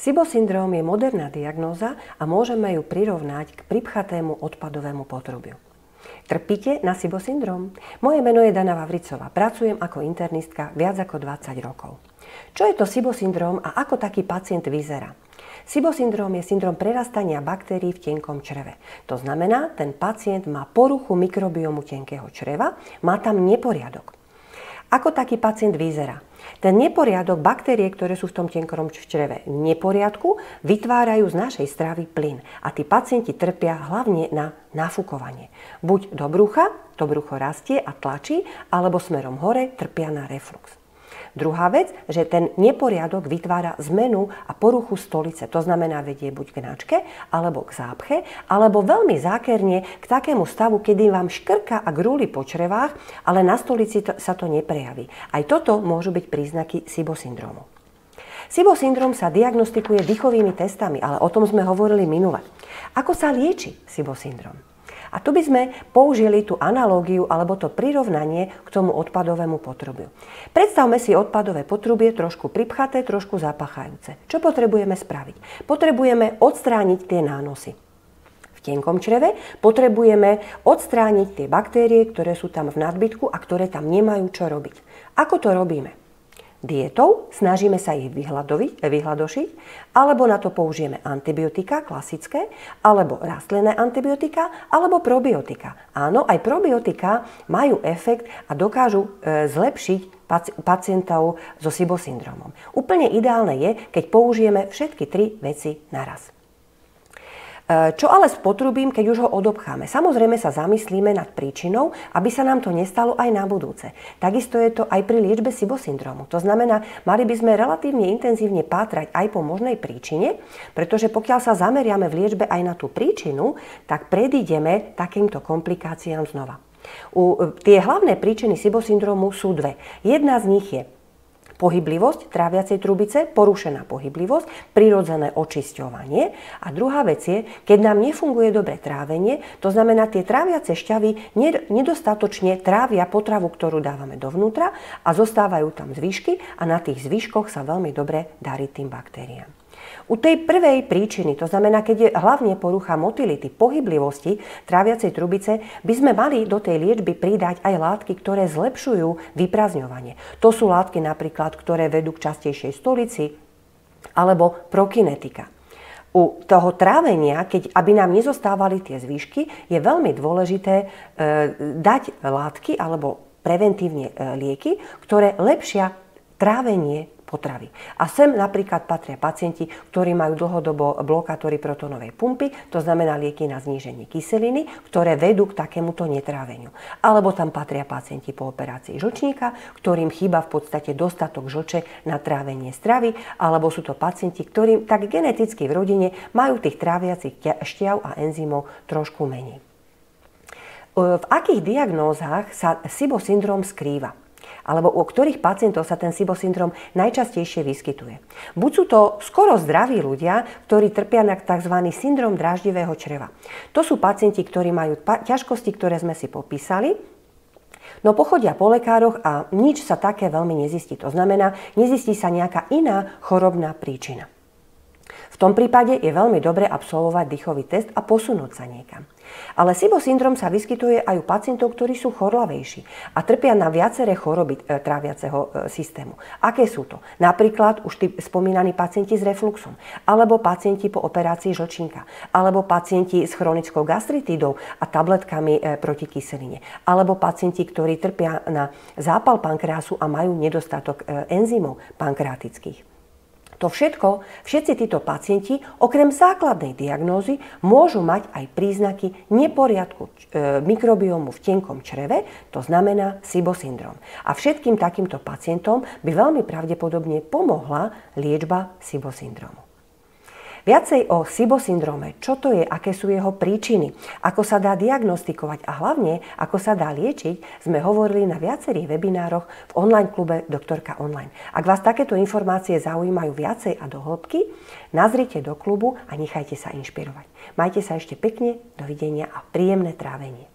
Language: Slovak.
SIBO syndróm je moderná diagnóza a môžeme ju prirovnať k pripchatému odpadovému potrubiu. Trpíte na SIBO syndróm? Moje meno je Dana Vavricová. Pracujem ako internistka viac ako 20 rokov. Čo je to SIBO syndróm a ako taký pacient vyzerá? SIBO syndróm je syndróm prerastania baktérií v tenkom čreve. To znamená, ten pacient má poruchu mikrobiomu tenkého čreva, má tam neporiadok. Ako taký pacient vyzerá? Ten neporiadok, baktérie, ktoré sú v tom tenkom čreve v neporiadku, vytvárajú z našej stravy plyn. A tí pacienti trpia hlavne na nafúkovanie. Buď do brucha, to brucho rastie a tlačí, alebo smerom hore trpia na reflux. Druhá vec, že ten neporiadok vytvára zmenu a poruchu stolice. To znamená, vedie buď k náčke, alebo k zápche, alebo veľmi zákerne k takému stavu, kedy vám škrka a grúli po črevách, ale na stolici sa to neprejaví. Aj toto môžu byť príznaky SIBO syndrómu. SIBO syndróm sa diagnostikuje dýchovými testami, ale o tom sme hovorili minule. Ako sa lieči SIBO syndróm? A tu by sme použili tú analógiu alebo to prirovnanie k tomu odpadovému potrubiu. Predstavme si odpadové potrubie trošku pripchaté, trošku zapachajúce. Čo potrebujeme spraviť? Potrebujeme odstrániť tie nánosy. V tenkom čreve potrebujeme odstrániť tie baktérie, ktoré sú tam v nadbytku a ktoré tam nemajú čo robiť. Ako to robíme? Dietou, snažíme sa ich vyhľadošiť, alebo na to použijeme antibiotika klasické, alebo rastlinné antibiotika, alebo probiotika. Áno, aj probiotika majú efekt a dokážu zlepšiť pacientov so SIBO syndrómom. Úplne ideálne je, keď použijeme všetky tri veci naraz. Čo ale s potrubím, keď už ho odopcháme? Samozrejme sa zamyslíme nad príčinou, aby sa nám to nestalo aj na budúce. Takisto je to aj pri liečbe SIBO syndrómu. To znamená, mali by sme relatívne intenzívne pátrať aj po možnej príčine, pretože pokiaľ sa zameriame v liečbe aj na tú príčinu, tak predídeme takýmto komplikáciám znova. Tie hlavné príčiny SIBO syndrómu sú dve. Jedna z nich je pohyblivosť tráviacej trubice, porušená pohyblivosť, prirodzené očisťovanie. A druhá vec je, keď nám nefunguje dobre trávenie, to znamená, tie tráviace šťavy nedostatočne trávia potravu, ktorú dávame dovnútra a zostávajú tam zvyšky a na tých zvyškoch sa veľmi dobre darí tým baktériám. U tej prvej príčiny, to znamená, keď je hlavne porucha motility, pohyblivosti tráviacej trubice, by sme mali do tej liečby pridať aj látky, ktoré zlepšujú vyprázdňovanie. To sú látky napríklad, ktoré vedú k častejšej stolici, alebo prokinetika. U toho trávenia, aby nám nezostávali tie zvyšky, je veľmi dôležité dať látky alebo preventívne lieky, ktoré lepšia trávenie potravy. A sem napríklad patria pacienti, ktorí majú dlhodobo blokátory protónovej pumpy, to znamená lieky na zníženie kyseliny, ktoré vedú k takémuto netráveniu. Alebo tam patria pacienti po operácii žlčníka, ktorým chýba v podstate dostatok žlče na trávenie stravy, alebo sú to pacienti, ktorým tak geneticky v rodine majú tých tráviacich šťav a enzymov trošku menej. V akých diagnózach sa SIBO syndróm skrýva? Alebo u ktorých pacientov sa ten SIBO syndróm najčastejšie vyskytuje. Buď sú to skoro zdraví ľudia, ktorí trpia na tzv. Syndróm dráždivého čreva. To sú pacienti, ktorí majú ťažkosti, ktoré sme si popísali, no pochodia po lekároch a nič sa také veľmi nezistí. To znamená, nezistí sa nejaká iná chorobná príčina. V tom prípade je veľmi dobre absolvovať dýchový test a posunúť sa niekam. Ale SIBO syndróm sa vyskytuje aj u pacientov, ktorí sú chorlavejší a trpia na viaceré choroby tráviaceho systému. Aké sú to? Napríklad už tí spomínaní pacienti s refluxom, alebo pacienti po operácii žlčníka, alebo pacienti s chronickou gastritidou a tabletkami proti kyseline, alebo pacienti, ktorí trpia na zápal pankreasu a majú nedostatok enzymov pankreatických. To všetko, všetci títo pacienti, okrem základnej diagnózy, môžu mať aj príznaky neporiadku mikrobiomu v tenkom čreve, to znamená SIBO syndróm. A všetkým takýmto pacientom by veľmi pravdepodobne pomohla liečba SIBO syndrómu. Viacej o SIBO syndróme, čo to je, aké sú jeho príčiny, ako sa dá diagnostikovať a hlavne, ako sa dá liečiť, sme hovorili na viacerých webinároch v online klube Doktorka online. Ak vás takéto informácie zaujímajú viacej a do hĺbky, nazrite do klubu a nechajte sa inšpirovať. Majte sa ešte pekne, dovidenia a príjemné trávenie.